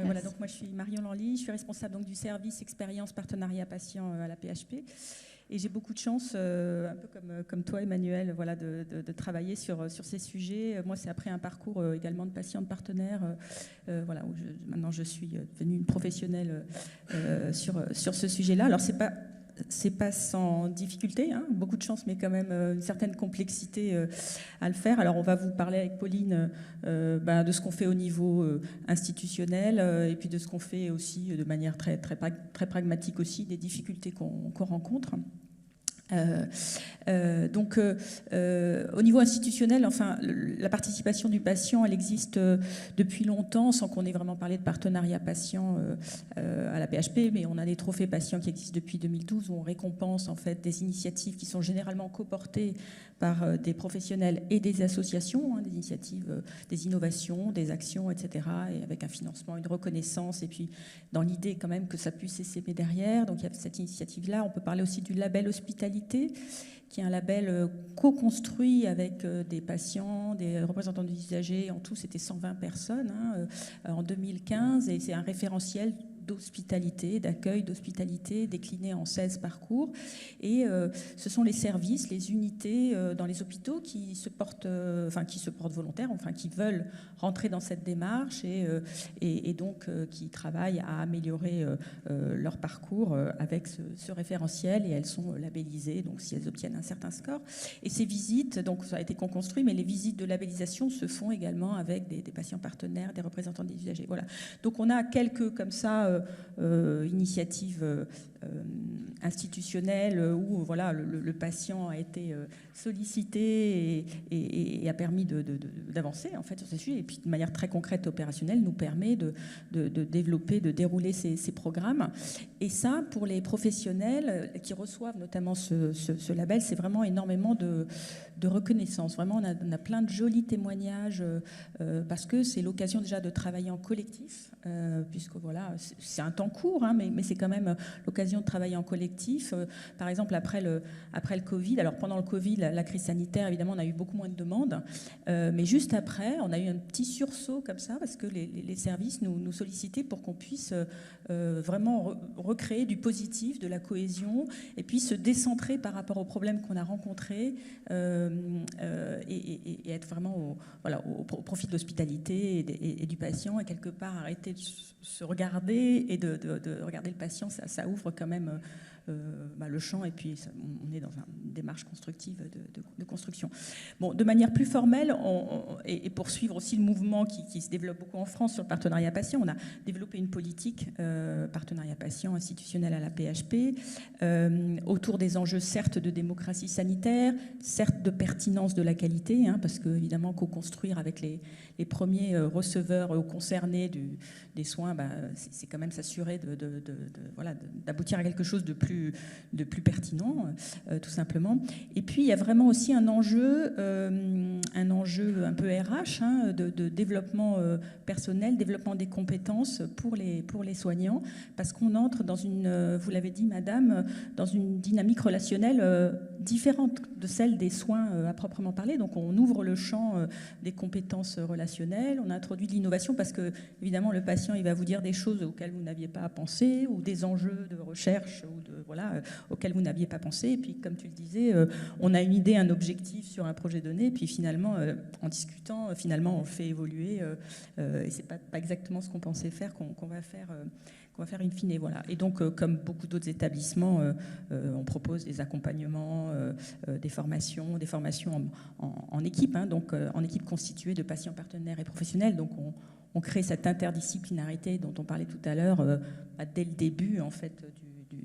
Voilà, donc moi je suis Marion Lanly, je suis responsable donc, du service expérience partenariat patient à la PHP. Et j'ai beaucoup de chance, un peu comme toi Emmanuel, voilà, de travailler sur ces sujets. Moi c'est après un parcours également de patiente partenaire, voilà, où maintenant je suis devenue une professionnelle sur ce sujet-là. Alors c'est pas sans difficulté, hein, beaucoup de chance, mais quand même une certaine complexité à le faire. Alors on va vous parler avec Pauline de ce qu'on fait au niveau institutionnel et puis de ce qu'on fait aussi de manière très pragmatique aussi, des difficultés qu'on rencontre. Au niveau institutionnel, enfin, la participation du patient, elle existe depuis longtemps, sans qu'on ait vraiment parlé de partenariat patient à la PHP, mais on a des trophées patients qui existent depuis 2012 où on récompense en fait des initiatives qui sont généralement coportées par des professionnels et des associations, hein, des initiatives, des innovations, des actions, etc., et avec un financement, une reconnaissance, et puis dans l'idée quand même que ça puisse s'aimer derrière. Donc il y a cette initiative-là. On peut parler aussi du label hospitalité, qui est un label co-construit avec des patients, des représentants des usagers. En tout, c'était 120 personnes en 2015, et c'est un référentiel d'hospitalité, d'accueil d'hospitalité, décliné en 16 parcours. Et ce sont les services, les unités dans les hôpitaux qui se portent volontaires, enfin qui veulent rentrer dans cette démarche et donc qui travaillent à améliorer leur parcours avec ce référentiel, et elles sont labellisées, donc si elles obtiennent un certain score. Et ces visites, donc ça a été construit, mais les visites de labellisation se font également avec des patients partenaires, des représentants des usagers. Voilà. Donc on a quelques comme ça initiatives institutionnelles où voilà, le patient a été sollicité et a permis d'avancer en fait sur ces sujets, et puis de manière très concrète opérationnelle nous permet de développer, de dérouler ces programmes. Et ça, pour les professionnels qui reçoivent notamment ce label, c'est vraiment énormément de reconnaissance. Vraiment, on a plein de jolis témoignages parce que c'est l'occasion déjà de travailler en collectif, puisque voilà, c'est un temps court, hein, mais c'est quand même l'occasion de travailler en collectif. Par exemple, après le Covid, alors pendant le Covid, la crise sanitaire, évidemment, on a eu beaucoup moins de demandes, mais juste après, on a eu un petit sursaut comme ça, parce que les services nous sollicitaient pour qu'on puisse vraiment recréer du positif, de la cohésion, et puis se décentrer par rapport aux problèmes qu'on a rencontrés, et être vraiment au profit de l'hospitalité et du patient, et quelque part arrêter de se regarder et de regarder le patient. Ça ouvre quand même le champ, et puis on est dans une démarche constructive de construction. Bon, de manière plus formelle, et poursuivre aussi le mouvement qui se développe beaucoup en France sur le partenariat patient, on a développé une politique partenariat patient institutionnel à la PHP autour des enjeux certes de démocratie sanitaire, certes de pertinence de la qualité, hein, parce que évidemment co-construire avec les premiers receveurs concernés des soins, c'est quand même s'assurer d'aboutir à quelque chose de plus pertinent, tout simplement. Et puis il y a vraiment aussi un enjeu un peu RH, hein, de développement personnel, développement des compétences pour les soignants, parce qu'on entre dans une, vous l'avez dit madame, dans une dynamique relationnelle différente de celle des soins à proprement parler. Donc on ouvre le champ des compétences relationnelles, on introduit de l'innovation, parce que évidemment le patient il va vous dire des choses auxquelles vous n'aviez pas pensé, ou des enjeux de recherche auxquels vous n'aviez pas pensé. Et puis comme tu le disais, on a une idée, un objectif sur un projet donné, et puis finalement en discutant, finalement on le fait évoluer, et c'est pas exactement ce qu'on pensait faire qu'on va faire in fine. Voilà. Et donc, comme beaucoup d'autres établissements, on propose des accompagnements, des formations en équipe, hein, donc en équipe constituée de patients partenaires et professionnels. Donc, on crée cette interdisciplinarité dont on parlait tout à l'heure dès le début, en fait,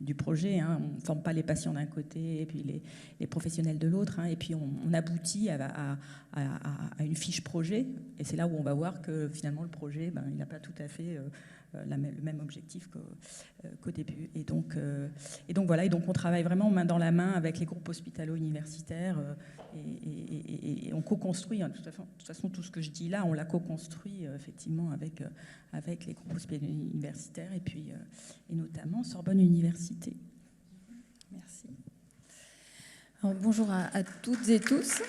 du projet. Hein. On ne forme pas les patients d'un côté et puis les professionnels de l'autre, hein, et puis on aboutit à une fiche projet, et c'est là où on va voir que finalement le projet, il n'a pas tout à fait le même objectif qu'au début. Et donc voilà, et donc on travaille vraiment main dans la main avec les groupes hospitalo-universitaires, et on co-construit, hein, de toute façon tout ce que je dis là, on l'a co-construit effectivement avec les groupes hospitalo-universitaires, et notamment Sorbonne Université. Merci. Alors, bonjour à toutes et tous.